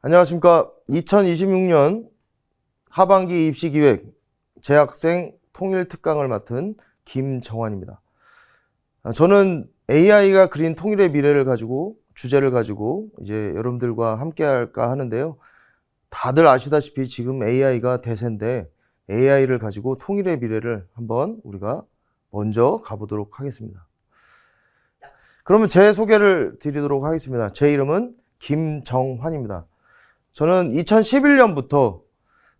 안녕하십니까. 2026년 하반기 입시기획 재학생 통일특강을 맡은 김정환입니다. 저는 AI가 그린 통일의 미래를 가지고 주제를 가지고 이제 여러분들과 함께 할까 하는데요. 다들 아시다시피 지금 AI가 대세인데 AI를 가지고 통일의 미래를 한번 우리가 먼저 가보도록 하겠습니다. 그러면 제 소개를 드리도록 하겠습니다. 제 이름은 김정환입니다. 저는 2011년부터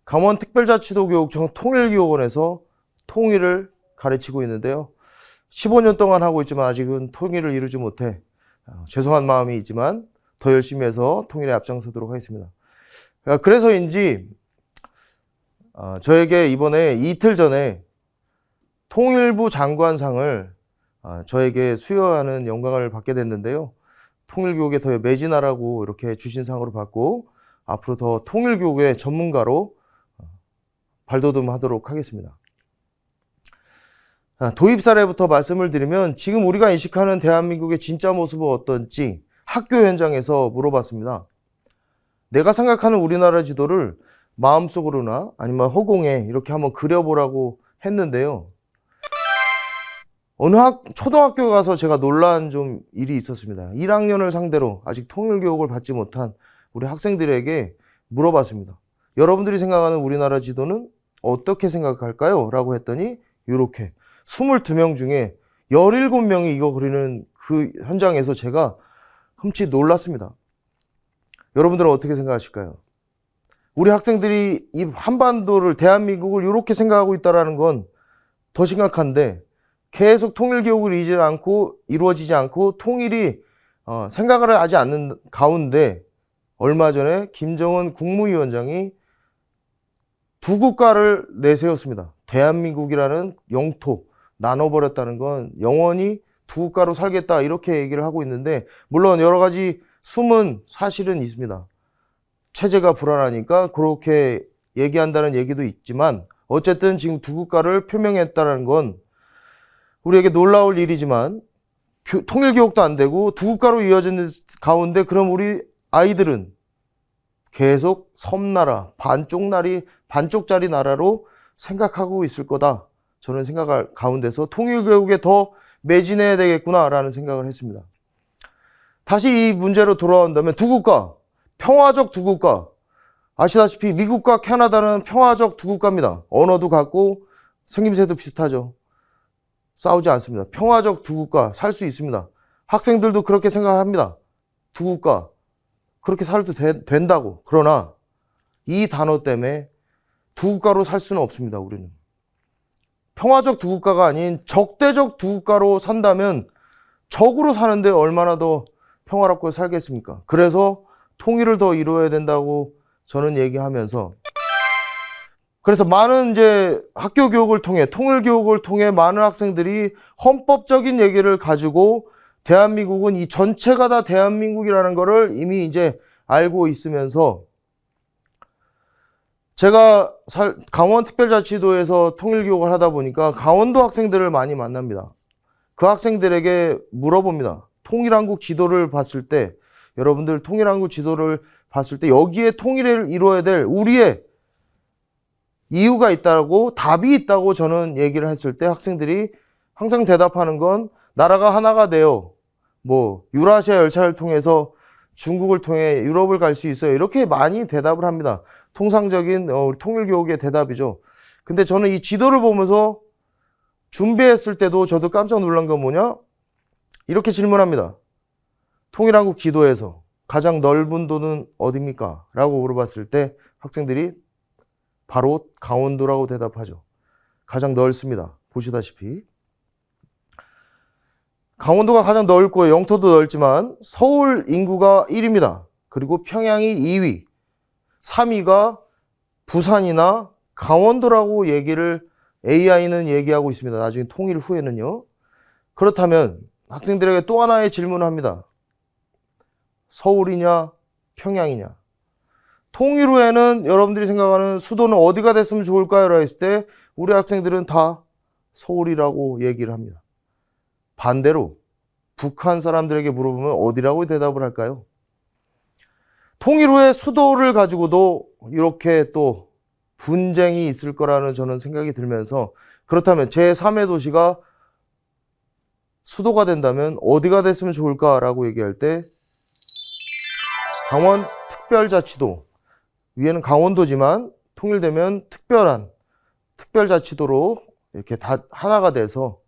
강원특별자치도교육청 통일교육원에서 통일을 가르치고 있는데요. 15년 동안 하고 있지만 아직은 통일을 이루지 못해 죄송한 마음이 있지만 더 열심히 해서 통일에 앞장서도록 하겠습니다. 그래서인지 저에게 이번에 이틀 전에 통일부 장관상을 저에게 수여하는 영광을 받게 됐는데요. 통일교육에 더 매진하라고 이렇게 주신 상으로 받고 앞으로 더 통일교육의 전문가로 발돋움하도록 하겠습니다. 도입 사례부터 말씀을 드리면 지금 우리가 인식하는 대한민국의 진짜 모습은 어떤지 학교 현장에서 물어봤습니다. 내가 생각하는 우리나라 지도를 마음속으로나 아니면 허공에 이렇게 한번 그려보라고 했는데요. 어느 초등학교 가서 제가 놀란 좀 일이 있었습니다. 1학년을 상대로 아직 통일교육을 받지 못한 우리 학생들에게 물어봤습니다. 여러분들이 생각하는 우리나라 지도는 어떻게 생각할까요? 라고 했더니 이렇게 22명 중에 17명이 이거 그리는 그 현장에서 제가 흠칫 놀랐습니다. 여러분들은 어떻게 생각하실까요? 우리 학생들이 이 한반도를, 대한민국을 이렇게 생각하고 있다는 건 더 심각한데 계속 통일교육을 이루어지지 않고 통일이 생각을 하지 않는 가운데 얼마 전에 김정은 국무위원장이 두 국가를 내세웠습니다. 대한민국이라는 영토 나눠버렸다는 건 영원히 두 국가로 살겠다 이렇게 얘기를 하고 있는데 물론 여러 가지 숨은 사실은 있습니다. 체제가 불안하니까 그렇게 얘기한다는 얘기도 있지만 어쨌든 지금 두 국가를 표명했다는 건 우리에게 놀라울 일이지만 통일교육도 안 되고 두 국가로 이어지는 가운데 그럼 우리 아이들은 계속 섬나라, 반쪽짜리 나라로 생각하고 있을 거다. 저는 생각할 가운데서 통일교육에 더 매진해야 되겠구나라는 생각을 했습니다. 다시 이 문제로 돌아온다면 두 국가, 평화적 두 국가. 아시다시피 미국과 캐나다는 평화적 두 국가입니다. 언어도 같고 생김새도 비슷하죠. 싸우지 않습니다. 평화적 두 국가 살 수 있습니다. 학생들도 그렇게 생각합니다. 두 국가 그렇게 살도 된다고. 그러나 이 단어 때문에 두 국가로 살 수는 없습니다. 우리는 평화적 두 국가가 아닌 적대적 두 국가로 산다면 적으로 사는데 얼마나 더 평화롭고 살겠습니까? 그래서 통일을 더 이루어야 된다고 저는 얘기하면서 그래서 많은 이제 학교 교육을 통해 통일 교육을 통해 많은 학생들이 헌법적인 얘기를 가지고 대한민국은 이 전체가 다 대한민국이라는 거를 이미 이제 알고 있으면서 제가 강원특별자치도에서 통일교육을 하다 보니까 강원도 학생들을 많이 만납니다. 그 학생들에게 물어봅니다. 통일한국 지도를 봤을 때 여러분들 통일한국 지도를 봤을 때 여기에 통일을 이루어야 될 우리의 이유가 있다고 답이 있다고 저는 얘기를 했을 때 학생들이 항상 대답하는 건 나라가 하나가 되어 뭐 유라시아 열차를 통해서 중국을 통해 유럽을 갈 수 있어요. 이렇게 많이 대답을 합니다. 통상적인 우리 통일교육의 대답이죠. 근데 저는 이 지도를 보면서 준비했을 때도 저도 깜짝 놀란 건 뭐냐? 이렇게 질문합니다. 통일한국 지도에서 가장 넓은 도는 어디입니까? 라고 물어봤을 때 학생들이 바로 강원도라고 대답하죠. 가장 넓습니다. 보시다시피. 강원도가 가장 넓고 영토도 넓지만 서울 인구가 1위입니다. 그리고 평양이 2위, 3위가 부산이나 강원도라고 AI는 얘기하고 있습니다. 나중에 통일 후에는요. 그렇다면 학생들에게 또 하나의 질문을 합니다. 서울이냐 평양이냐. 통일 후에는 여러분들이 생각하는 수도는 어디가 됐으면 좋을까요? 라고 했을 때 우리 학생들은 다 서울이라고 얘기를 합니다. 반대로 북한 사람들에게 물어보면 어디라고 대답을 할까요? 통일 후에 수도를 가지고도 이렇게 또 분쟁이 있을 거라는 저는 생각이 들면서, 그렇다면 제3의 도시가 수도가 된다면 어디가 됐으면 좋을까라고 얘기할 때 강원 특별자치도, 위에는 강원도지만 통일되면 특별한 특별자치도로 이렇게 다 하나가 돼서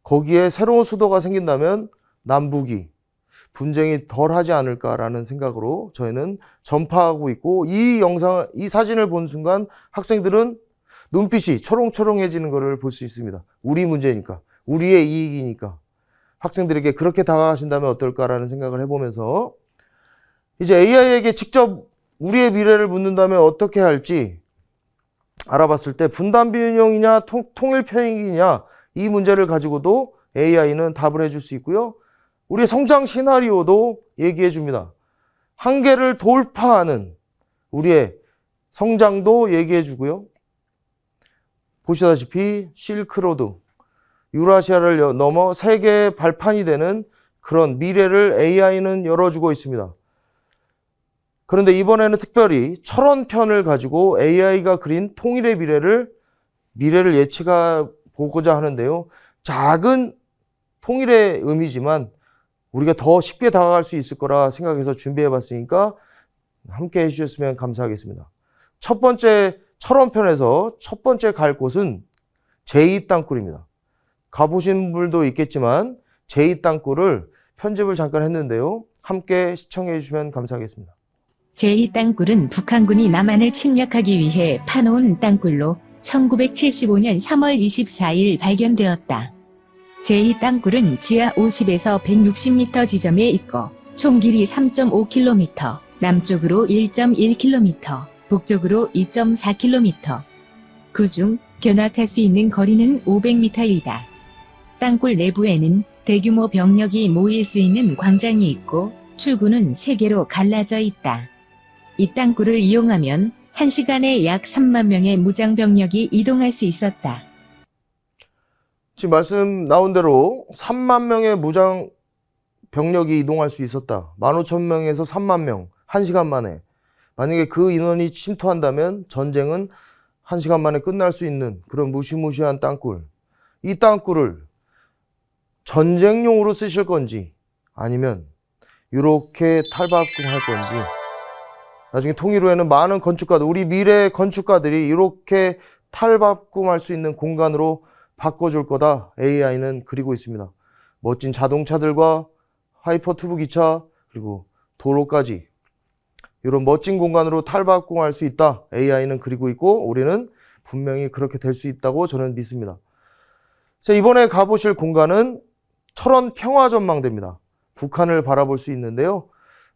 거기에 새로운 수도가 생긴다면 남북이 분쟁이 덜 하지 않을까라는 생각으로 저희는 전파하고 있고, 이 사진을 본 순간 학생들은 눈빛이 초롱초롱해지는 것을 볼 수 있습니다. 우리 문제니까, 우리의 이익이니까 학생들에게 그렇게 다가가신다면 어떨까라는 생각을 해보면서, 이제 AI에게 직접 우리의 미래를 묻는다면 어떻게 할지 알아봤을 때 분단 비운영이냐 통일 편익이냐, 이 문제를 가지고도 AI는 답을 해줄 수 있고요. 우리의 성장 시나리오도 얘기해 줍니다. 한계를 돌파하는 우리의 성장도 얘기해 주고요. 보시다시피 실크로드, 유라시아를 넘어 세계의 발판이 되는 그런 미래를 AI는 열어주고 있습니다. 그런데 이번에는 특별히 철원편을 가지고 AI가 그린 통일의 미래를 예측해 보고자 하는데요. 작은 통일의 의미지만 우리가 더 쉽게 다가갈 수 있을 거라 생각해서 준비해 봤으니까 함께 해주셨으면 감사하겠습니다. 첫 번째 철원편에서 첫 번째 갈 곳은 제2땅굴입니다. 가보신 분들도 있겠지만 제2땅굴을 편집을 잠깐 했는데요. 함께 시청해 주시면 감사하겠습니다. 제2땅굴은 북한군이 남한을 침략하기 위해 파놓은 땅굴로 1975년 3월 24일 발견되었다. 제2땅굴은 지하 50에서 160m 지점에 있고 총 길이 3.5km, 남쪽으로 1.1km, 북쪽으로 2.4km. 그중 견학할 수 있는 거리는 500m이다. 땅굴 내부에는 대규모 병력이 모일 수 있는 광장이 있고 출구는 3개로 갈라져 있다. 이 땅굴을 이용하면 1시간에 약 3만 명의 무장병력이 이동할 수 있었다. 지금 말씀 나온 대로 3만 명의 무장 병력이 이동할 수 있었다. 15,000명에서 3만 명, 1시간 만에. 만약에 그 인원이 침투한다면 전쟁은 1시간 만에 끝날 수 있는 그런 무시무시한 땅굴. 이 땅굴을 전쟁용으로 쓰실 건지 아니면 이렇게 탈바꿈할 건지, 나중에 통일 후에는 많은 건축가들, 우리 미래 건축가들이 이렇게 탈바꿈할 수 있는 공간으로 바꿔줄 거다. AI는 그리고 있습니다. 멋진 자동차들과 하이퍼투브 기차, 그리고 도로까지 이런 멋진 공간으로 탈바꿈할 수 있다. AI는 그리고 있고 우리는 분명히 그렇게 될 수 있다고 저는 믿습니다. 자, 이번에 가보실 공간은 철원 평화전망대입니다. 북한을 바라볼 수 있는데요.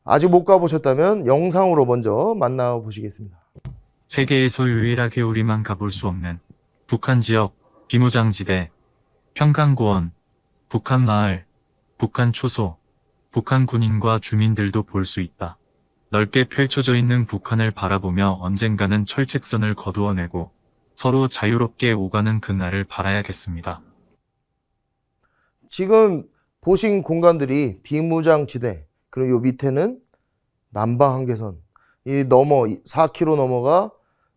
아직 못 가보셨다면 영상으로 먼저 만나보시겠습니다. 세계에서 유일하게 우리만 가볼 수 없는 북한 지역 비무장지대, 평강고원, 북한마을, 북한 초소, 북한 군인과 주민들도 볼 수 있다. 넓게 펼쳐져 있는 북한을 바라보며 언젠가는 철책선을 거두어내고 서로 자유롭게 오가는 그날을 바라야겠습니다. 지금 보신 공간들이 비무장지대, 그리고 요 밑에는 남방 한계선, 이 4km 넘어가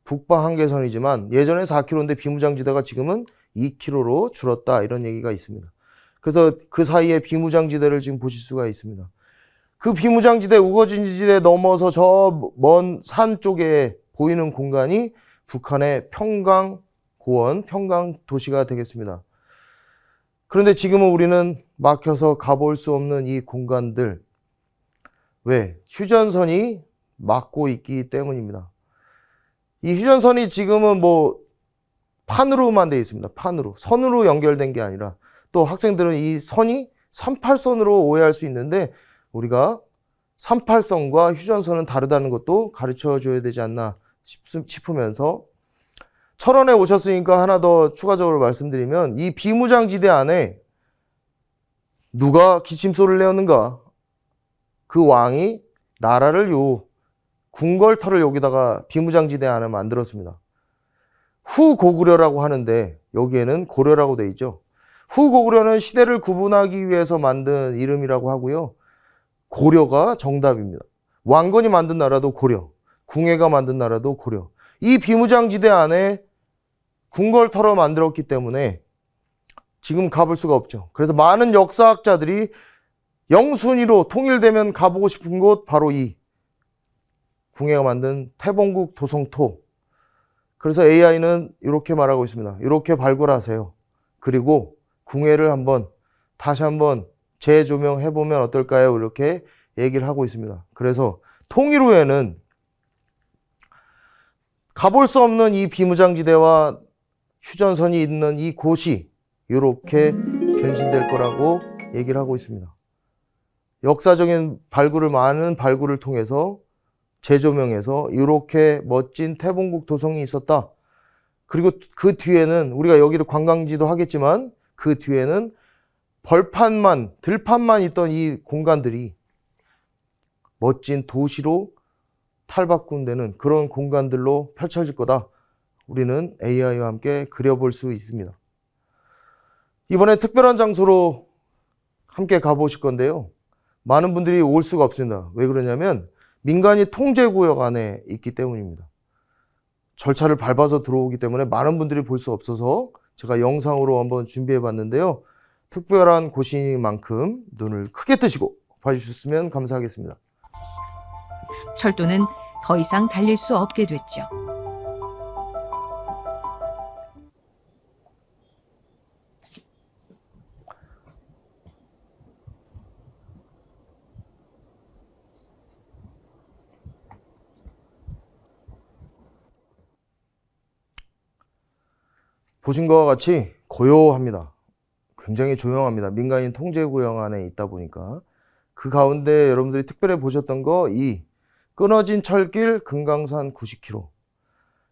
북방 한계선이지만 예전에 4km인데 비무장지대가 지금은 2km로 줄었다, 이런 얘기가 있습니다. 그래서 그 사이에 비무장지대를 지금 보실 수가 있습니다. 그 비무장지대, 우거진지대 넘어서 저 먼 산 쪽에 보이는 공간이 북한의 평강고원, 평강도시가 되겠습니다. 그런데 지금은 우리는 막혀서 가볼 수 없는 이 공간들, 왜? 휴전선이 막고 있기 때문입니다. 이 휴전선이 지금은 판으로만 되어 있습니다. 판으로. 선으로 연결된 게 아니라, 또 학생들은 이 선이 38선으로 오해할 수 있는데 우리가 38선과 휴전선은 다르다는 것도 가르쳐 줘야 되지 않나 싶으면서, 철원에 오셨으니까 하나 더 추가적으로 말씀드리면, 이 비무장지대 안에 누가 기침소리를 내었는가? 그 왕이 나라를 궁궐터를 여기다가 비무장지대 안에 만들었습니다. 후고구려라고 하는데 여기에는 고려라고 돼 있죠. 후고구려는 시대를 구분하기 위해서 만든 이름이라고 하고요. 고려가 정답입니다. 왕건이 만든 나라도 고려, 궁예가 만든 나라도 고려. 이 비무장지대 안에 궁궐터로 만들었기 때문에 지금 가볼 수가 없죠. 그래서 많은 역사학자들이 영순위로 통일되면 가보고 싶은 곳 바로 이 궁예가 만든 태봉국 도성토. 그래서 AI는 이렇게 말하고 있습니다. 이렇게 발굴하세요. 그리고 궁예를 다시 한번 재조명해보면 어떨까요? 이렇게 얘기를 하고 있습니다. 그래서 통일 후에는 가볼 수 없는 이 비무장지대와 휴전선이 있는 이 곳이 이렇게 변신될 거라고 얘기를 하고 있습니다. 역사적인 많은 발굴을 통해서 재조명해서 이렇게 멋진 태봉국 도성이 있었다. 그리고 그 뒤에는 우리가 여기도 관광지도 하겠지만 그 뒤에는 들판만 있던 이 공간들이 멋진 도시로 탈바꿈되는 그런 공간들로 펼쳐질 거다. 우리는 AI와 함께 그려볼 수 있습니다. 이번에 특별한 장소로 함께 가보실 건데요. 많은 분들이 올 수가 없습니다. 왜 그러냐면 민간이 통제구역 안에 있기 때문입니다. 절차를 밟아서 들어오기 때문에 많은 분들이 볼 수 없어서 제가 영상으로 한번 준비해 봤는데요. 특별한 곳이니만큼 눈을 크게 뜨시고 봐주셨으면 감사하겠습니다. 철도는 더 이상 달릴 수 없게 됐죠. 보신 것과 같이 고요합니다. 굉장히 조용합니다. 민간인 통제구역 안에 있다 보니까. 그 가운데 여러분들이 특별히 보셨던 거, 이 끊어진 철길 금강산 90km.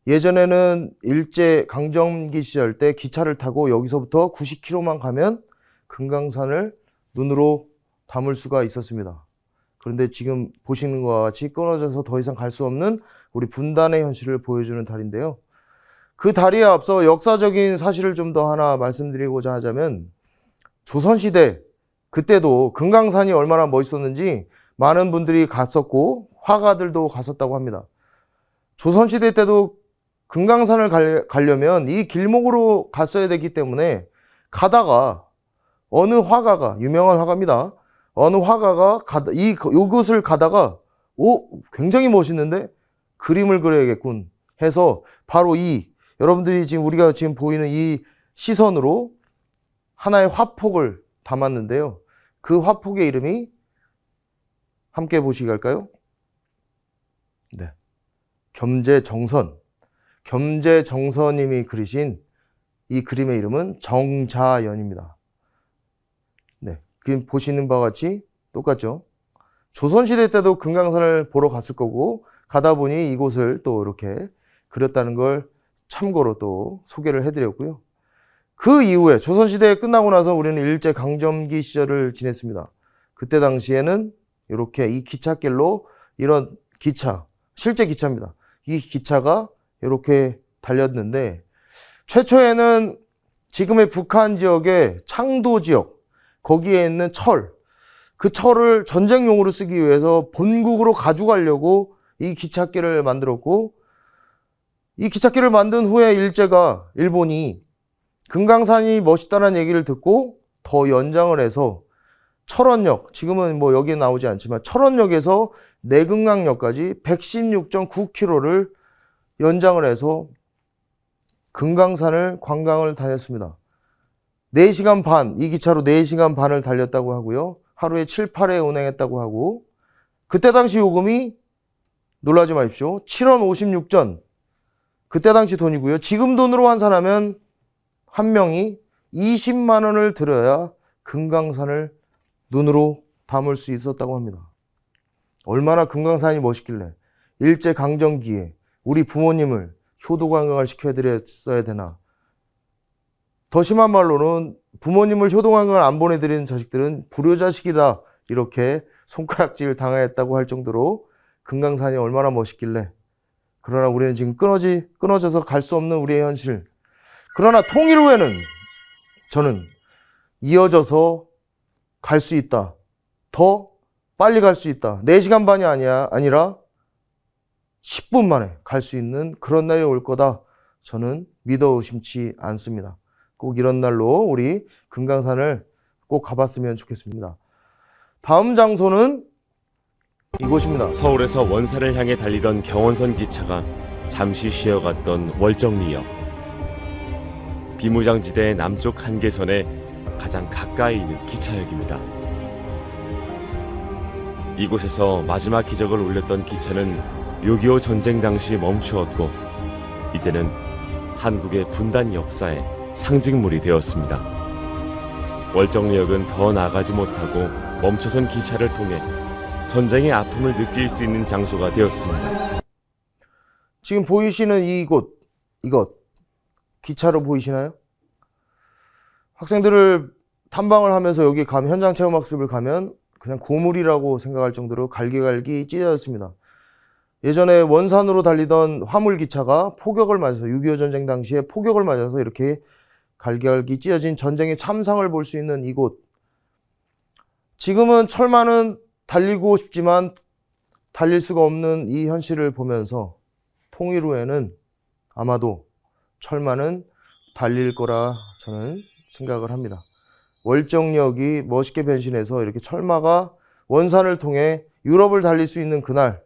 예전에는 일제 강점기 시절 때 기차를 타고 여기서부터 90km만 가면 금강산을 눈으로 담을 수가 있었습니다. 그런데 지금 보시는 것과 같이 끊어져서 더 이상 갈 수 없는 우리 분단의 현실을 보여주는 달인데요. 그 다리에 앞서 역사적인 사실을 좀 더 하나 말씀드리고자 하자면 조선시대 그때도 금강산이 얼마나 멋있었는지 많은 분들이 갔었고 화가들도 갔었다고 합니다. 조선시대 때도 금강산을 가려면 이 길목으로 갔어야 되기 때문에 가다가 어느 화가가, 유명한 화가입니다. 어느 화가가 이곳을 가다가 굉장히 멋있는데 그림을 그려야겠군 해서 바로 여러분들이 우리가 지금 보이는 이 시선으로 하나의 화폭을 담았는데요. 그 화폭의 이름이 함께 보시기 할까요? 네. 겸재정선. 겸재정선님이 그리신 이 그림의 이름은 정자연입니다. 네. 그림 보시는 바와 같이 똑같죠? 조선시대 때도 금강산을 보러 갔을 거고 가다 보니 이곳을 또 이렇게 그렸다는 걸 참고로 또 소개를 해드렸고요. 그 이후에 조선시대 끝나고 나서 우리는 일제강점기 시절을 지냈습니다. 그때 당시에는 이렇게 이 기찻길로 이런 기차, 실제 기차입니다. 이 기차가 이렇게 달렸는데 최초에는 지금의 북한 지역의 창도 지역, 거기에 있는 그 철을 전쟁용으로 쓰기 위해서 본국으로 가져가려고 이 기찻길을 만들었고 이 기찻길을 만든 후에 일본이 금강산이 멋있다는 얘기를 듣고 더 연장을 해서 철원역, 지금은 뭐 여기에 나오지 않지만 철원역에서 내금강역까지 116.9km를 연장을 해서 금강산을 관광을 다녔습니다. 4시간 반, 이 기차로 4시간 반을 달렸다고 하고요. 하루에 7, 8회 운행했다고 하고 그때 당시 요금이 놀라지 마십시오. 7원 56전. 그때 당시 돈이고요. 지금 돈으로 환산하면 한 명이 20만 원을 들여야 금강산을 눈으로 담을 수 있었다고 합니다. 얼마나 금강산이 멋있길래 일제강점기에 우리 부모님을 효도관광을 시켜드렸어야 되나. 더 심한 말로는 부모님을 효도관광을 안 보내드리는 자식들은 불효자식이다 이렇게 손가락질 당했다고 할 정도로 금강산이 얼마나 멋있길래. 그러나 우리는 지금 끊어져서 갈 수 없는 우리의 현실. 그러나 통일 후에는 저는 이어져서 갈 수 있다. 더 빨리 갈 수 있다. 4시간 반이 아니라 10분 만에 갈 수 있는 그런 날이 올 거다. 저는 믿어 의심치 않습니다. 꼭 이런 날로 우리 금강산을 꼭 가봤으면 좋겠습니다. 다음 장소는 이곳입니다. 서울에서 원산을 향해 달리던 경원선 기차가 잠시 쉬어갔던 월정리역. 비무장지대의 남쪽 한계선에 가장 가까이 있는 기차역입니다. 이곳에서 마지막 기적을 올렸던 기차는 6.25 전쟁 당시 멈추었고 이제는 한국의 분단 역사의 상징물이 되었습니다. 월정리역은 더 나가지 못하고 멈춰선 기차를 통해 전쟁의 아픔을 느낄 수 있는 장소가 되었습니다. 지금 보이시는 이곳, 기차로 보이시나요? 학생들을 탐방을 하면서 여기 가면, 현장 체험 학습을 가면 그냥 고물이라고 생각할 정도로 갈기갈기 찢어졌습니다. 예전에 원산으로 달리던 화물기차가 폭격을 맞아서 6.25 전쟁 당시에 폭격을 맞아서 이렇게 갈기갈기 찢어진 전쟁의 참상을 볼 수 있는 이곳. 지금은 철마는 달리고 싶지만 달릴 수가 없는 이 현실을 보면서 통일 후에는 아마도 철마는 달릴 거라 저는 생각을 합니다. 월정역이 멋있게 변신해서 이렇게 철마가 원산을 통해 유럽을 달릴 수 있는 그날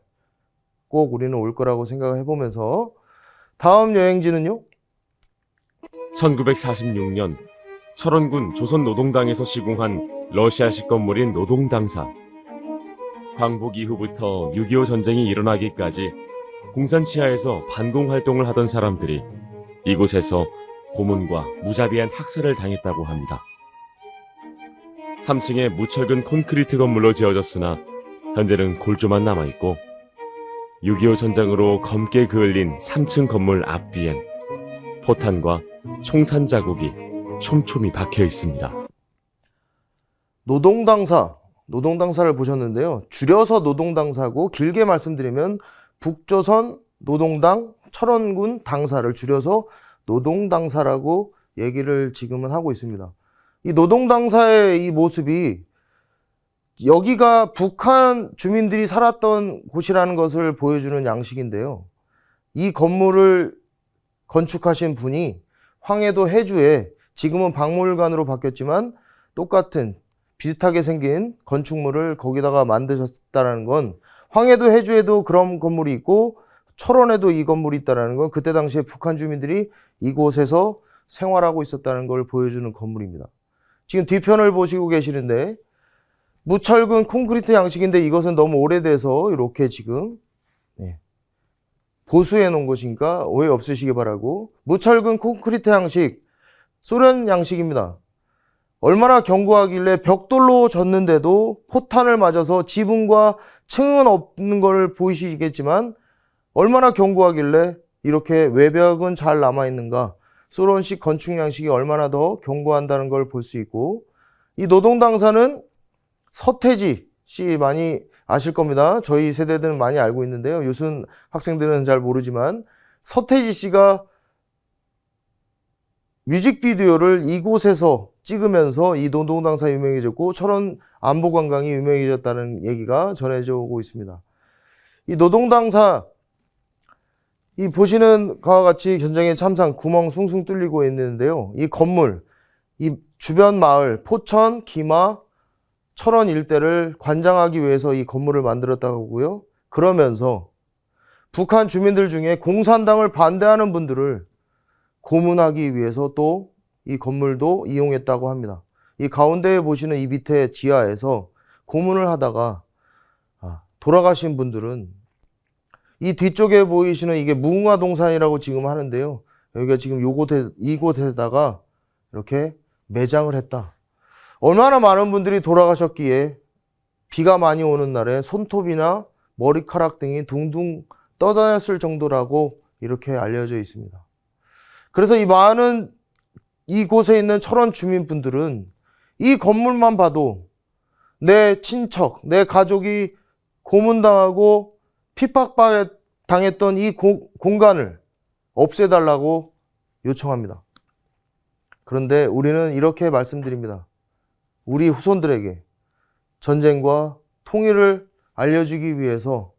꼭 우리는 올 거라고 생각을 해보면서 다음 여행지는요? 1946년 철원군 조선노동당에서 시공한 러시아식 건물인 노동당사. 광복 이후부터 6.25 전쟁이 일어나기까지 공산 치하에서 반공 활동을 하던 사람들이 이곳에서 고문과 무자비한 학살을 당했다고 합니다. 3층의 무철근 콘크리트 건물로 지어졌으나 현재는 골조만 남아있고 6.25 전쟁으로 검게 그을린 3층 건물 앞뒤엔 포탄과 총탄 자국이 촘촘히 박혀 있습니다. 노동당사를 보셨는데요. 줄여서 노동당사고 길게 말씀드리면 북조선 노동당 철원군 당사를 줄여서 노동당사라고 얘기를 지금은 하고 있습니다. 이 노동당사의 이 모습이 여기가 북한 주민들이 살았던 곳이라는 것을 보여주는 양식인데요. 이 건물을 건축하신 분이 황해도 해주에 지금은 박물관으로 바뀌었지만 똑같은 비슷하게 생긴 건축물을 거기다가 만드셨다는 건 황해도 해주에도 그런 건물이 있고 철원에도 이 건물이 있다는 건 그때 당시에 북한 주민들이 이곳에서 생활하고 있었다는 걸 보여주는 건물입니다. 지금 뒤편을 보시고 계시는데 무철근 콘크리트 양식인데 이것은 너무 오래돼서 이렇게 지금 보수해 놓은 것이니까 오해 없으시기 바라고. 무철근 콘크리트 양식, 소련 양식입니다. 얼마나 견고하길래 벽돌로 졌는데도 포탄을 맞아서 지붕과 층은 없는 걸 보이시겠지만 얼마나 견고하길래 이렇게 외벽은 잘 남아있는가. 소련식 건축 양식이 얼마나 더 견고한다는 걸 볼 수 있고, 이 노동당사는 서태지 씨 많이 아실 겁니다. 저희 세대들은 많이 알고 있는데요. 요즘 학생들은 잘 모르지만 서태지 씨가 뮤직비디오를 이곳에서 찍으면서 이 노동당사 유명해졌고 철원 안보관광이 유명해졌다는 얘기가 전해져 오고 있습니다. 이 노동당사, 이 보시는 것과 같이 전쟁의 참상 구멍 숭숭 뚫리고 있는데요. 이 건물, 이 주변 마을 포천, 기마, 철원 일대를 관장하기 위해서 이 건물을 만들었다고 하고요. 그러면서 북한 주민들 중에 공산당을 반대하는 분들을 고문하기 위해서 또 이 건물도 이용했다고 합니다. 이 가운데에 보시는 이 밑에 지하에서 고문을 하다가 돌아가신 분들은 이 뒤쪽에 보이시는 이게 무궁화동산이라고 지금 하는데요. 여기가 지금 이곳에다가 이렇게 매장을 했다. 얼마나 많은 분들이 돌아가셨기에 비가 많이 오는 날에 손톱이나 머리카락 등이 둥둥 떠다녔을 정도라고 이렇게 알려져 있습니다. 그래서 이 많은 이곳에 있는 철원 주민분들은 이 건물만 봐도 내 친척, 내 가족이 고문당하고 핍박당했던 이 공간을 없애달라고 요청합니다. 그런데 우리는 이렇게 말씀드립니다. 우리 후손들에게 전쟁과 통일을 알려주기 위해서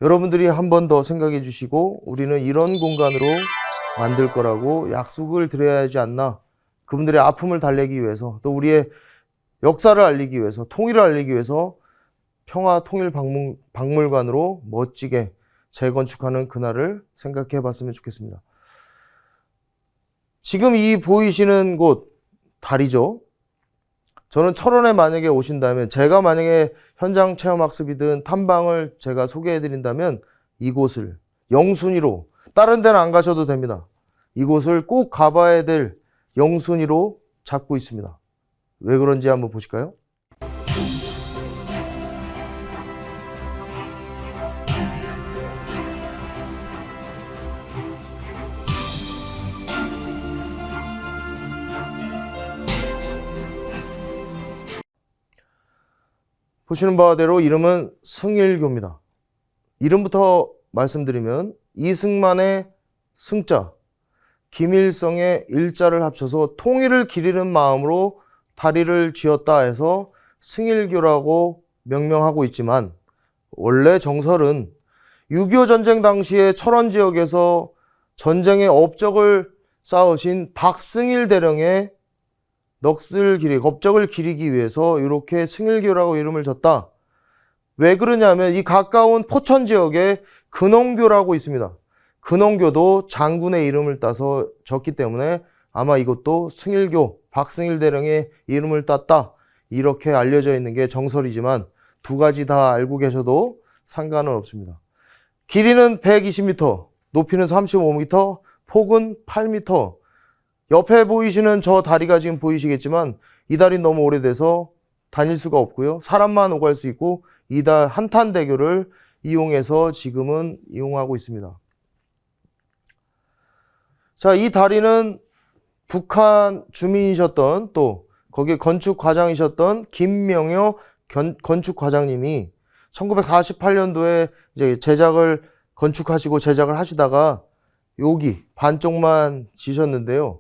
여러분들이 한 번 더 생각해 주시고 우리는 이런 공간으로 만들 거라고 약속을 드려야 하지 않나. 그분들의 아픔을 달래기 위해서, 또 우리의 역사를 알리기 위해서, 통일을 알리기 위해서 평화통일박물관으로 멋지게 재건축하는 그날을 생각해 봤으면 좋겠습니다. 지금 이 보이시는 곳 다리죠. 저는 철원에 만약에 오신다면, 제가 만약에 현장 체험학습이든 탐방을 제가 소개해 드린다면 이곳을 영순위로, 다른 데는 안 가셔도 됩니다. 이곳을 꼭 가봐야 될 영순위로 잡고 있습니다. 왜 그런지 한번 보실까요? 보시는 바대로 이름은 승일교입니다. 이름부터 말씀드리면 이승만의 승자, 김일성의 일자를 합쳐서 통일을 기리는 마음으로 다리를 지었다 해서 승일교라고 명명하고 있지만, 원래 정설은 6.25 전쟁 당시에 철원 지역에서 전쟁의 업적을 쌓으신 박승일 대령의 업적을 기리기 위해서 이렇게 승일교라고 이름을 졌다. 왜 그러냐면 이 가까운 포천 지역에 근홍교라고 있습니다. 근홍교도 장군의 이름을 따서 졌기 때문에 아마 이것도 승일교, 박승일 대령의 이름을 땄다. 이렇게 알려져 있는 게 정설이지만 두 가지 다 알고 계셔도 상관은 없습니다. 길이는 120m, 높이는 35m, 폭은 8m. 옆에 보이시는 저 다리가 지금 보이시겠지만 이 다리는 너무 오래돼서 다닐 수가 없고요. 사람만 오갈 수 있고 한탄대교를 이용해서 지금은 이용하고 있습니다. 자, 이 다리는 북한 주민이셨던, 또 거기에 건축과장이셨던 김명효 건축과장님이 1948년도에 이제 건축하시고 제작을 하시다가 여기 반쪽만 지셨는데요.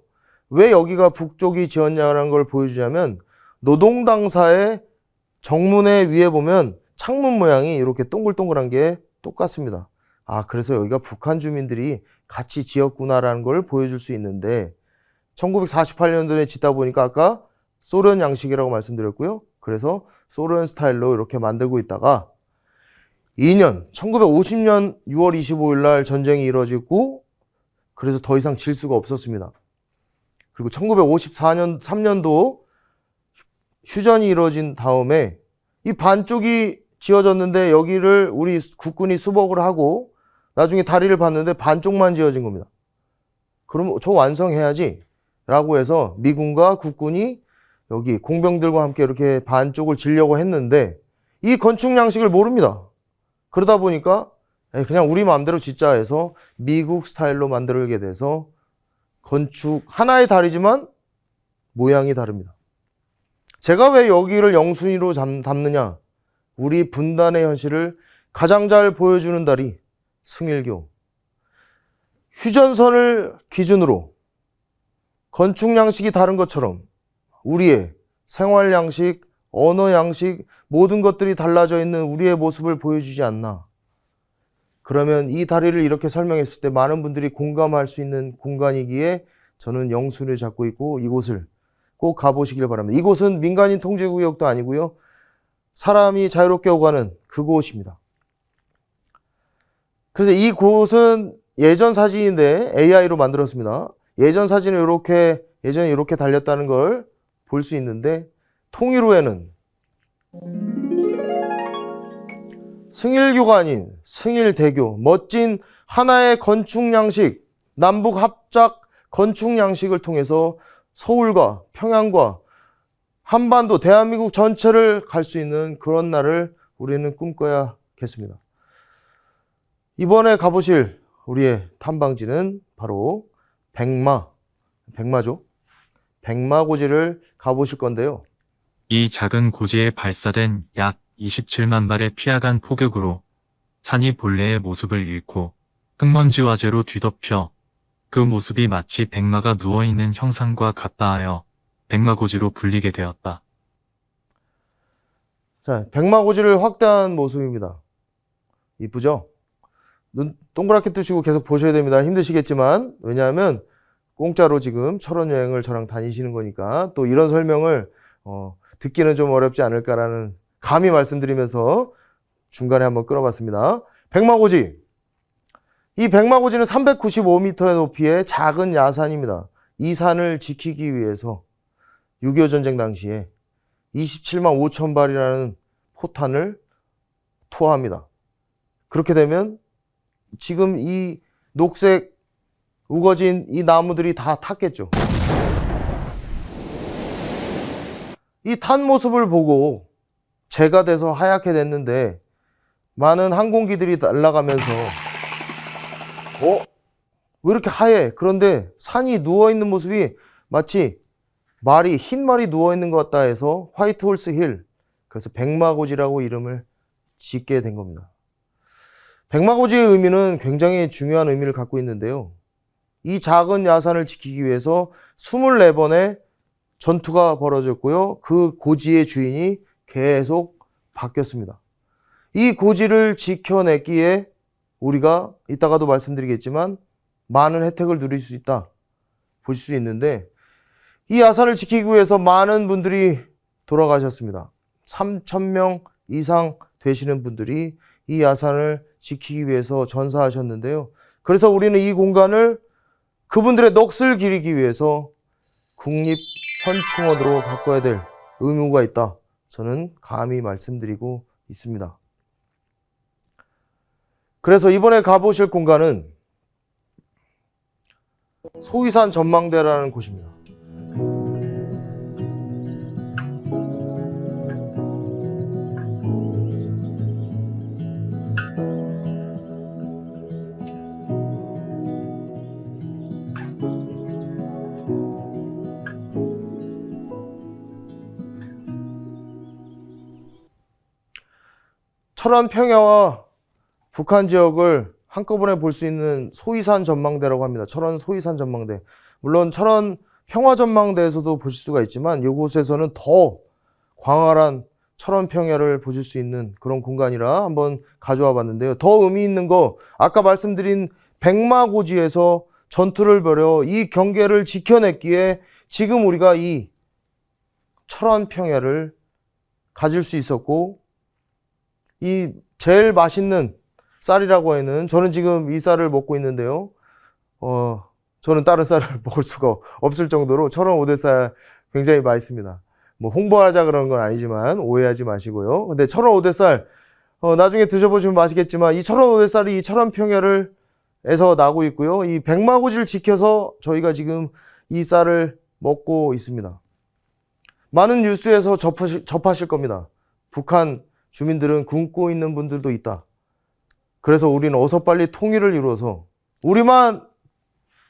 왜 여기가 북쪽이 지었냐는 걸 보여주자면, 노동당사의 정문의 위에 보면 창문 모양이 이렇게 동글동글한 게 똑같습니다. 아, 그래서 여기가 북한 주민들이 같이 지었구나라는 걸 보여줄 수 있는데, 1948년도에 짓다 보니까 아까 소련 양식이라고 말씀드렸고요. 그래서 소련 스타일로 이렇게 만들고 있다가 1950년 6월 25일 날 전쟁이 이루어지고, 그래서 더 이상 질 수가 없었습니다. 그리고 3년도 휴전이 이루어진 다음에 이 반쪽이 지어졌는데 여기를 우리 국군이 수복을 하고 나중에 다리를 봤는데 반쪽만 지어진 겁니다. 그럼 저 완성해야지 라고 해서 미군과 국군이 여기 공병들과 함께 이렇게 반쪽을 지려고 했는데 이 건축 양식을 모릅니다. 그러다 보니까 그냥 우리 마음대로 짓자 해서 미국 스타일로 만들게 돼서 건축 하나의 다리지만 모양이 다릅니다. 제가 왜 여기를 영순위로 담느냐? 우리 분단의 현실을 가장 잘 보여주는 다리, 승일교. 휴전선을 기준으로 건축 양식이 다른 것처럼 우리의 생활 양식, 언어 양식, 모든 것들이 달라져 있는 우리의 모습을 보여주지 않나. 그러면 이 다리를 이렇게 설명했을 때 많은 분들이 공감할 수 있는 공간이기에 저는 영순위를 잡고 있고 이곳을 꼭 가보시길 바랍니다. 이곳은 민간인 통제구역도 아니고요. 사람이 자유롭게 오가는 그곳입니다. 그래서 이 곳은 예전 사진인데 AI로 만들었습니다. 예전 사진을 예전에 이렇게 달렸다는 걸 볼 수 있는데, 통일 후에는 승일교가 아닌 승일대교, 멋진 하나의 건축 양식, 남북 합작 건축 양식을 통해서 서울과 평양과 한반도, 대한민국 전체를 갈 수 있는 그런 날을 우리는 꿈꿔야겠습니다. 이번에 가보실 우리의 탐방지는 바로 백마죠. 백마고지를 가보실 건데요. 이 작은 고지에 발사된 약 27만 발의 피하간 포격으로 산이 본래의 모습을 잃고 흙먼지와 재로 뒤덮여 그 모습이 마치 백마가 누워있는 형상과 같다 하여 백마고지로 불리게 되었다. 자, 백마고지를 확대한 모습입니다. 이쁘죠? 눈 동그랗게 뜨시고 계속 보셔야 됩니다. 힘드시겠지만, 왜냐하면 공짜로 지금 철원 여행을 저랑 다니시는 거니까 또 이런 설명을 듣기는 좀 어렵지 않을까라는 감히 말씀드리면서 중간에 한번 끌어봤습니다. 백마고지. 이 백마고지는 395m의 높이의 작은 야산입니다. 이 산을 지키기 위해서 6.25 전쟁 당시에 27만 5천 발이라는 포탄을 투하합니다. 그렇게 되면 지금 이 녹색 우거진 이 나무들이 다 탔겠죠. 이 탄 모습을 보고 재가 돼서 하얗게 됐는데 많은 항공기들이 날아가면서 왜 이렇게 하얘? 그런데 산이 누워있는 모습이 마치 흰 말이 누워있는 것 같다 해서 화이트 홀스 힐, 그래서 백마고지라고 이름을 짓게 된 겁니다. 백마고지의 의미는 굉장히 중요한 의미를 갖고 있는데요. 이 작은 야산을 지키기 위해서 24번의 전투가 벌어졌고요. 그 고지의 주인이 계속 바뀌었습니다. 이 고지를 지켜냈기에 우리가 이따가도 말씀드리겠지만 많은 혜택을 누릴 수 있다 보실 수 있는데, 이 야산을 지키기 위해서 많은 분들이 돌아가셨습니다. 3,000명 이상 되시는 분들이 이 야산을 지키기 위해서 전사하셨는데요. 그래서 우리는 이 공간을 그분들의 넋을 기리기 위해서 국립현충원으로 바꿔야 될 의무가 있다. 저는 감히 말씀드리고 있습니다. 그래서 이번에 가보실 공간은 소위산 전망대라는 곳입니다. 철원 평야와 북한 지역을 한꺼번에 볼 수 있는 소위산 전망대라고 합니다. 철원 소위산 전망대. 물론 철원 평화 전망대에서도 보실 수가 있지만 이곳에서는 더 광활한 철원 평야를 보실 수 있는 그런 공간이라 한번 가져와 봤는데요. 더 의미 있는 거, 아까 말씀드린 백마고지에서 전투를 벌여 이 경계를 지켜냈기에 지금 우리가 이 철원 평야를 가질 수 있었고, 이 제일 맛있는 쌀이라고 하는, 저는 지금 이 쌀을 먹고 있는데요. 저는 다른 쌀을 먹을 수가 없을 정도로 철원 오대쌀 굉장히 맛있습니다. 뭐 홍보하자 그런 건 아니지만 오해하지 마시고요. 근데 철원 오대쌀 나중에 드셔보시면 맛있겠지만, 이 철원 오대쌀이 이 철원 평야에서 나고 있고요. 이 백마고지를 지켜서 저희가 지금 이 쌀을 먹고 있습니다. 많은 뉴스에서 접하실 겁니다. 북한 주민들은 굶고 있는 분들도 있다. 그래서 우리는 어서 빨리 통일을 이루어서 우리만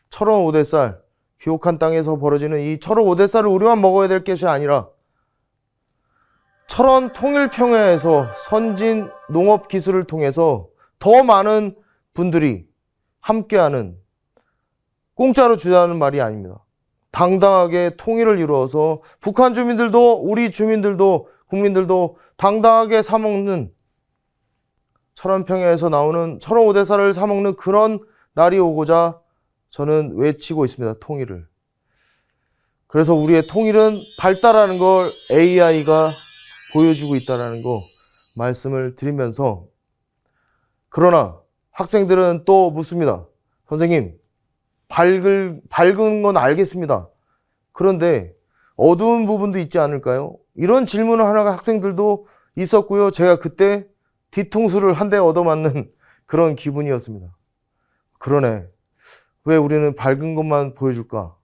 철원 오대쌀, 비옥한 땅에서 벌어지는 이 철원 오대쌀을 우리만 먹어야 될 것이 아니라 철원 통일평야에서 선진 농업 기술을 통해서 더 많은 분들이 함께하는, 공짜로 주자는 말이 아닙니다. 당당하게 통일을 이루어서 북한 주민들도 우리 주민들도 국민들도 당당하게 사먹는, 철원 평야에서 나오는 철원 오대쌀을 사먹는 그런 날이 오고자 저는 외치고 있습니다. 통일을. 그래서 우리의 통일은 발달하는 걸 AI가 보여주고 있다는 거 말씀을 드리면서, 그러나 학생들은 또 묻습니다. 선생님, 밝은 건 알겠습니다. 그런데 어두운 부분도 있지 않을까요? 이런 질문을 하는 학생들도 있었고요. 제가 그때 뒤통수를 한 대 얻어맞는 그런 기분이었습니다. 그러네. 왜 우리는 밝은 것만 보여줄까?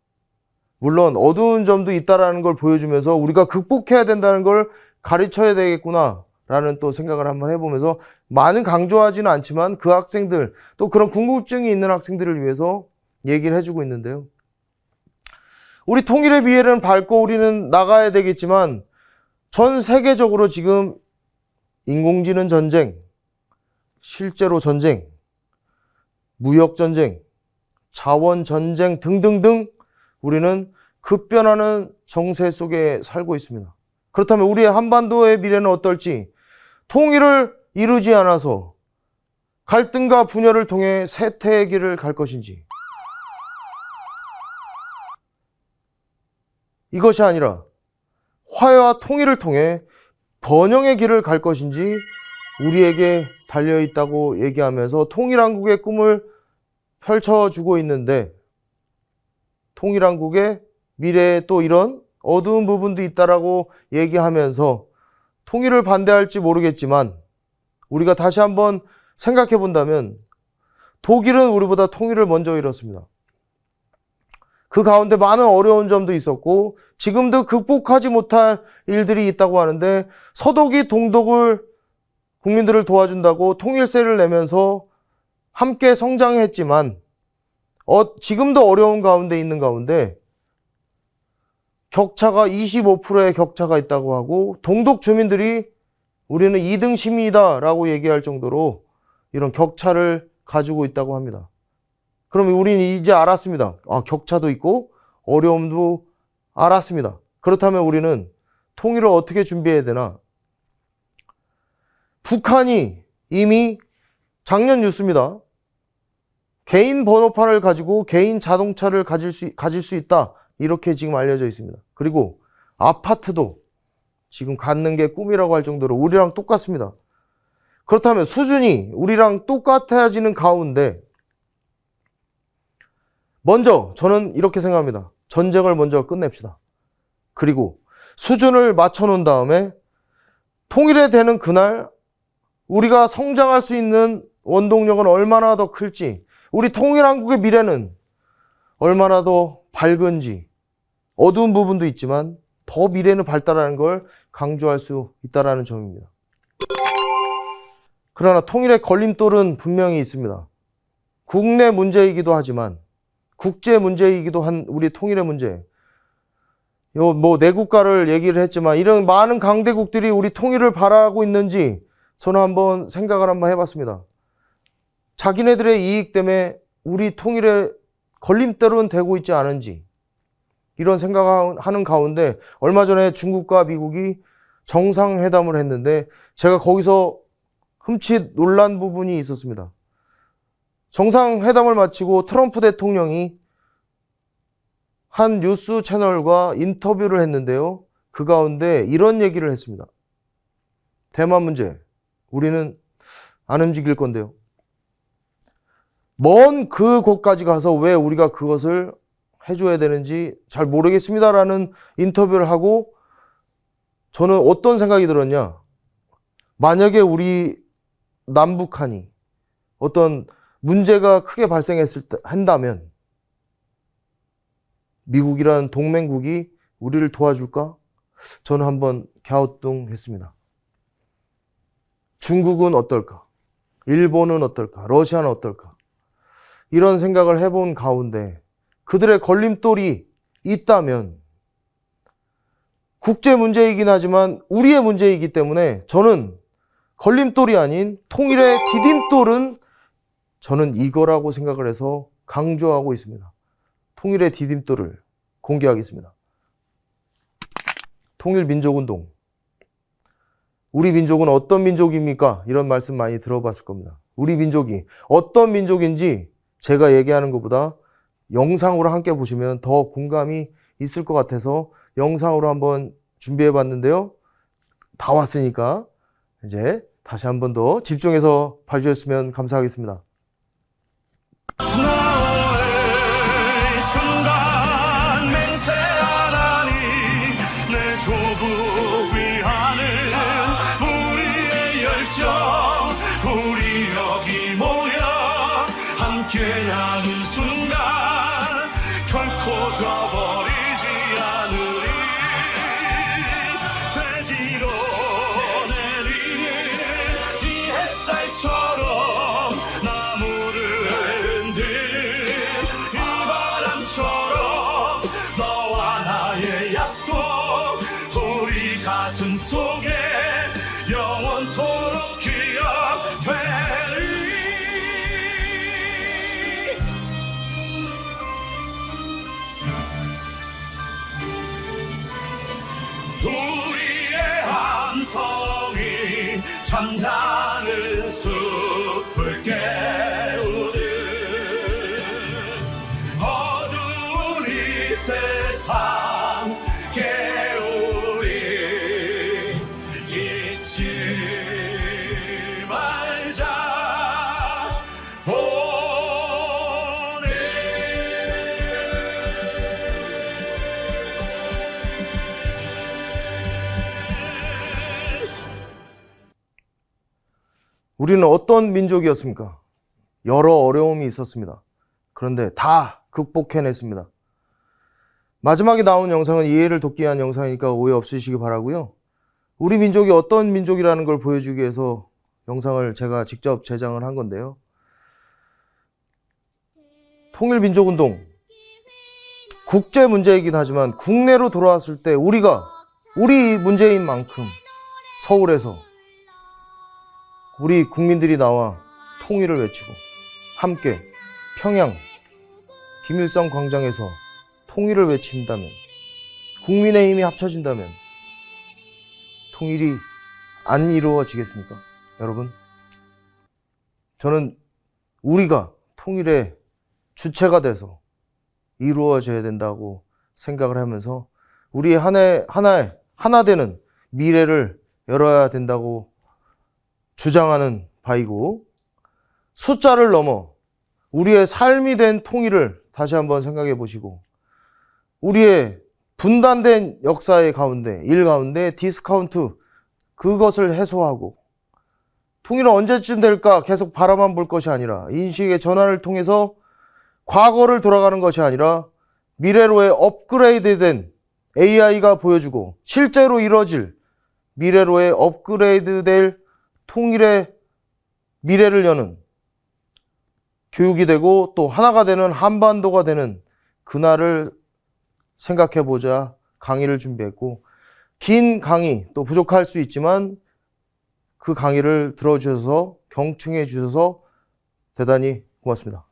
물론 어두운 점도 있다라는 걸 보여주면서 우리가 극복해야 된다는 걸 가르쳐야 되겠구나라는 또 생각을 한번 해보면서, 많은 강조하지는 않지만 그 학생들, 또 그런 궁금증이 있는 학생들을 위해서 얘기를 해주고 있는데요. 우리 통일의 미래는 밝고 우리는 나가야 되겠지만, 전 세계적으로 지금 인공지능 전쟁, 실제로 전쟁, 무역 전쟁, 자원 전쟁 등등등 우리는 급변하는 정세 속에 살고 있습니다. 그렇다면 우리의 한반도의 미래는 어떨지, 통일을 이루지 않아서 갈등과 분열을 통해 쇠퇴의 길을 갈 것인지, 이것이 아니라 화해와 통일을 통해 번영의 길을 갈 것인지 우리에게 달려있다고 얘기하면서 통일한국의 꿈을 펼쳐주고 있는데, 통일한국의 미래에 또 이런 어두운 부분도 있다라고 얘기하면서 통일을 반대할지 모르겠지만 우리가 다시 한번 생각해 본다면 독일은 우리보다 통일을 먼저 이뤘습니다. 그 가운데 많은 어려운 점도 있었고 지금도 극복하지 못할 일들이 있다고 하는데, 서독이 동독을 국민들을 도와준다고 통일세를 내면서 함께 성장했지만 지금도 어려운 가운데 있는 가운데 격차가 25%의 격차가 있다고 하고, 동독 주민들이 우리는 2등 시민이다 라고 얘기할 정도로 이런 격차를 가지고 있다고 합니다. 그럼 우리는 이제 알았습니다. 격차도 있고 어려움도 알았습니다. 그렇다면 우리는 통일을 어떻게 준비해야 되나? 북한이 이미 작년 뉴스입니다. 개인 번호판을 가지고 개인 자동차를 가질 수 있다, 이렇게 지금 알려져 있습니다. 그리고 아파트도 지금 갖는 게 꿈이라고 할 정도로 우리랑 똑같습니다. 그렇다면 수준이 우리랑 똑같아지는 가운데 먼저 저는 이렇게 생각합니다. 전쟁을 먼저 끝냅시다. 그리고 수준을 맞춰놓은 다음에 통일이 되는 그날 우리가 성장할 수 있는 원동력은 얼마나 더 클지, 우리 통일한국의 미래는 얼마나 더 밝은지, 어두운 부분도 있지만 더 미래는 밝다라는 걸 강조할 수 있다는 점입니다. 그러나 통일의 걸림돌은 분명히 있습니다. 국내 문제이기도 하지만 국제 문제이기도 한 우리 통일의 문제. 내국가를 얘기를 했지만 이런 많은 강대국들이 우리 통일을 바라고 있는지 저는 한번 생각을 해봤습니다. 자기네들의 이익 때문에 우리 통일의 걸림돌은 되고 있지 않은지, 이런 생각하는 가운데 얼마 전에 중국과 미국이 정상회담을 했는데 제가 거기서 흠칫 놀란 부분이 있었습니다. 정상회담을 마치고 트럼프 대통령이 한 뉴스 채널과 인터뷰를 했는데요. 그 가운데 이런 얘기를 했습니다. 대만 문제, 우리는 안 움직일 건데요. 먼 그곳까지 가서 왜 우리가 그것을 해줘야 되는지 잘 모르겠습니다라는 인터뷰를 하고, 저는 어떤 생각이 들었냐. 만약에 우리 남북한이 어떤 문제가 크게 한다면 미국이라는 동맹국이 우리를 도와줄까? 저는 한번 갸우뚱했습니다. 중국은 어떨까? 일본은 어떨까? 러시아는 어떨까? 이런 생각을 해본 가운데 그들의 걸림돌이 있다면 국제 문제이긴 하지만 우리의 문제이기 때문에 저는 걸림돌이 아닌 통일의 디딤돌은 저는 이거라고 생각을 해서 강조하고 있습니다. 통일의 디딤돌을 공개하겠습니다. 통일민족운동. 우리 민족은 어떤 민족입니까? 이런 말씀 많이 들어봤을 겁니다. 우리 민족이 어떤 민족인지 제가 얘기하는 것보다 영상으로 함께 보시면 더 공감이 있을 것 같아서 영상으로 한번 준비해 봤는데요. 다 왔으니까 이제 다시 한 번 더 집중해서 봐주셨으면 감사하겠습니다. 나의 순간 맹세하나니 내 조국 위하는 우리의 열정, 우리 여기 모여 함께 나눈 순간 결코 져버리지 않으리. 돼지로 내리는 이 햇살처럼 나무를 흔드는 이 바람처럼 너와 나의 약속 우리 가슴 속에 영원토록 기억되리. 우리의 잠자는 숲을 깨우는 어두운 이 세상 깨우리 잊지 말자 오늘 우리는 어떤 민족이었습니까? 여러 어려움이 있었습니다. 그런데 다 극복해냈습니다. 마지막에 나온 영상은 이해를 돕기 위한 영상이니까 오해 없으시기 바라고요. 우리 민족이 어떤 민족이라는 걸 보여주기 위해서 영상을 제가 직접 제작을 한 건데요. 통일민족운동, 국제 문제이긴 하지만 국내로 돌아왔을 때 우리 문제인 만큼 서울에서 우리 국민들이 나와 통일을 외치고 함께 평양 김일성 광장에서 통일을 외친다면, 국민의힘이 합쳐진다면 통일이 안 이루어지겠습니까? 여러분, 저는 우리가 통일의 주체가 돼서 이루어져야 된다고 생각을 하면서 우리 하나 되는 미래를 열어야 된다고 주장하는 바이고, 숫자를 넘어 우리의 삶이 된 통일을 다시 한번 생각해 보시고, 우리의 분단된 역사의 가운데, 일 가운데 디스카운트, 그것을 해소하고, 통일은 언제쯤 될까 계속 바라만 볼 것이 아니라, 인식의 전환을 통해서 과거를 돌아가는 것이 아니라 미래로의 업그레이드된 AI가 보여주고 실제로 이뤄질 미래로의 업그레이드될 통일의 미래를 여는 교육이 되고 또 하나가 되는 한반도가 되는 그날을 생각해보자 강의를 준비했고, 긴 강의 또 부족할 수 있지만 그 강의를 들어주셔서 경청해 주셔서 대단히 고맙습니다.